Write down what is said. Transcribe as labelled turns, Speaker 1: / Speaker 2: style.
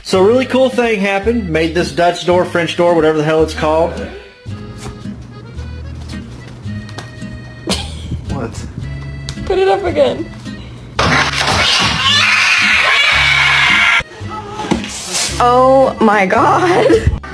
Speaker 1: So a really cool thing happened. Made this Dutch door, French door, whatever the hell it's called. What?
Speaker 2: Put it up again. Oh my god.